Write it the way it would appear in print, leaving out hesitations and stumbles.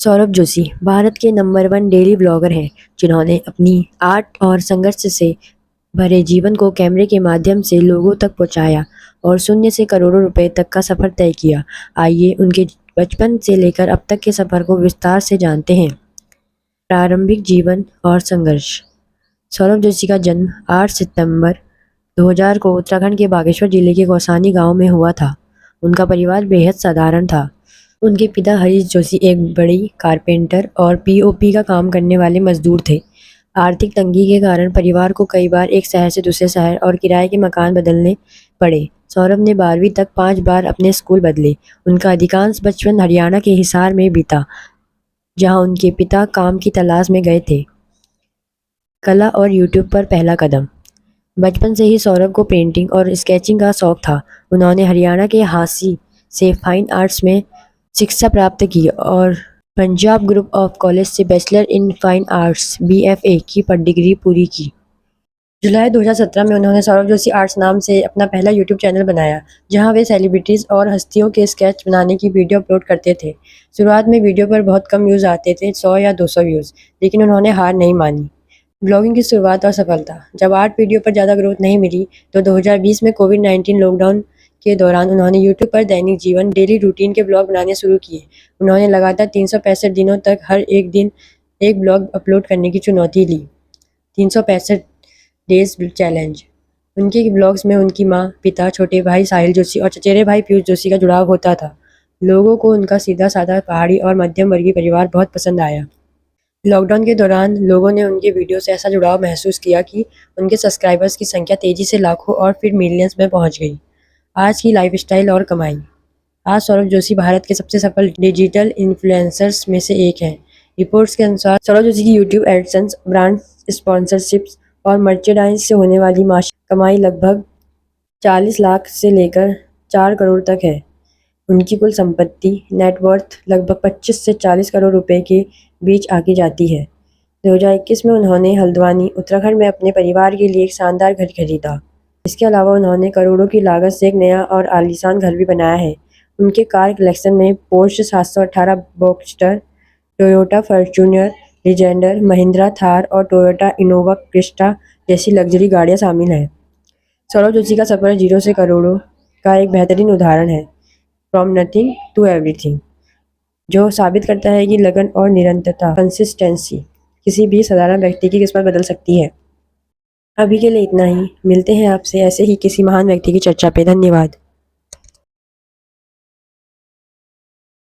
सौरभ जोशी भारत के number 1 daily blogger हैं, जिन्होंने अपनी आर्ट और संघर्ष से भरे जीवन को कैमरे के माध्यम से लोगों तक पहुंचाया और शून्य से करोड़ों रुपए तक का सफर तय किया। आइए उनके बचपन से लेकर अब तक के सफर को विस्तार से जानते हैं। प्रारंभिक जीवन और संघर्ष। सौरभ जोशी का जन्म 8 सितंबर 2000 को उत्तराखंड के बागेश्वर जिले के कौसानी गांव में हुआ था। उनका परिवार बेहद साधारण था। उनके पिता हरीश जोशी एक बड़ी कारपेंटर और पीओपी का काम करने वाले मजदूर थे। आर्थिक तंगी के कारण परिवार को कई बार एक शहर से दूसरे शहर और किराए के मकान बदलने पड़े। सौरभ ने 12वीं तक 5 बार अपने स्कूल बदले। उनका अधिकांश बचपन हरियाणा के हिसार में बीता, जहां उनके पिता काम की तलाश में गए थे। कला और यूट्यूब पर पहला कदम। बचपन से ही सौरभ को पेंटिंग और स्केचिंग का शौक था। उन्होंने हरियाणा के हांसी से फाइन आर्ट्स में शिक्षा प्राप्त की और पंजाब ग्रुप ऑफ कॉलेज से bachelor in fine arts (BFA) की डिग्री पूरी की। जुलाई 2017 में उन्होंने सौरभ जोशी आर्ट्स नाम से अपना पहला यूट्यूब चैनल बनाया, जहां वे सेलिब्रिटीज़ और हस्तियों के स्केच बनाने की वीडियो अपलोड करते थे। शुरुआत में वीडियो पर बहुत कम व्यूज़ आते थे, 100 या 200 व्यूज़, लेकिन उन्होंने हार नहीं मानी। ब्लॉगिंग की शुरुआत और सफलता। जब आर्ट वीडियो पर ज़्यादा ग्रोथ नहीं मिली तो 2020 में कोविड-19 लॉकडाउन के दौरान उन्होंने यूट्यूब पर दैनिक जीवन डेली रूटीन के ब्लॉग बनाने शुरू किए। उन्होंने लगातार 365 दिनों तक हर एक दिन एक ब्लॉग अपलोड करने की चुनौती ली। 365 डेज चैलेंज। उनके ब्लॉग्स में उनकी माँ, पिता, छोटे भाई साहिल जोशी और चचेरे भाई पीयूष जोशी का जुड़ाव होता था। लोगों को उनका सीधा साधा पहाड़ी और मध्यम वर्गीय परिवार बहुत पसंद आया। लॉकडाउन के दौरान लोगों ने उनके वीडियो से ऐसा जुड़ाव महसूस किया कि उनके सब्सक्राइबर्स की संख्या तेजी से लाखों और फिर मिलियंस में पहुंच गई। आज की लाइफस्टाइल और कमाई। आज सौरभ जोशी भारत के सबसे सफल डिजिटल इन्फ्लुएंसर्स में से एक हैं। रिपोर्ट्स के अनुसार सौरभ जोशी की यूट्यूब एडसेंस, ब्रांड स्पॉन्सरशिप्स और मर्चेंडाइज से होने वाली मासिक कमाई लगभग 40 लाख से लेकर 4 करोड़ तक है। उनकी कुल संपत्ति नेटवर्थ लगभग 25 से 40 करोड़ रुपए के बीच आकी जाती है। 2021 में उन्होंने हल्द्वानी, उत्तराखंड में अपने परिवार के लिए एक शानदार घर खरीदा। इसके अलावा उन्होंने करोड़ों की लागत से एक नया और आलीशान घर भी बनाया है। उनके कार कलेक्शन में Porsche 718 Boxster, Toyota Fortuner, Legender, Mahindra Thar और टोयोटा इनोवा क्रिस्टा जैसी लग्जरी गाड़ियां शामिल हैं। सौरभ जोशी का सफर 0 से करोड़ों का एक बेहतरीन उदाहरण है, फ्रॉम नथिंग टू एवरीथिंग, जो साबित करता है कि लगन और निरंतरता कंसिस्टेंसी किसी भी साधारण व्यक्ति की किस्मत बदल सकती है। अभी के लिए इतना ही। मिलते हैं आपसे ऐसे ही किसी महान व्यक्ति की चर्चा पे। धन्यवाद।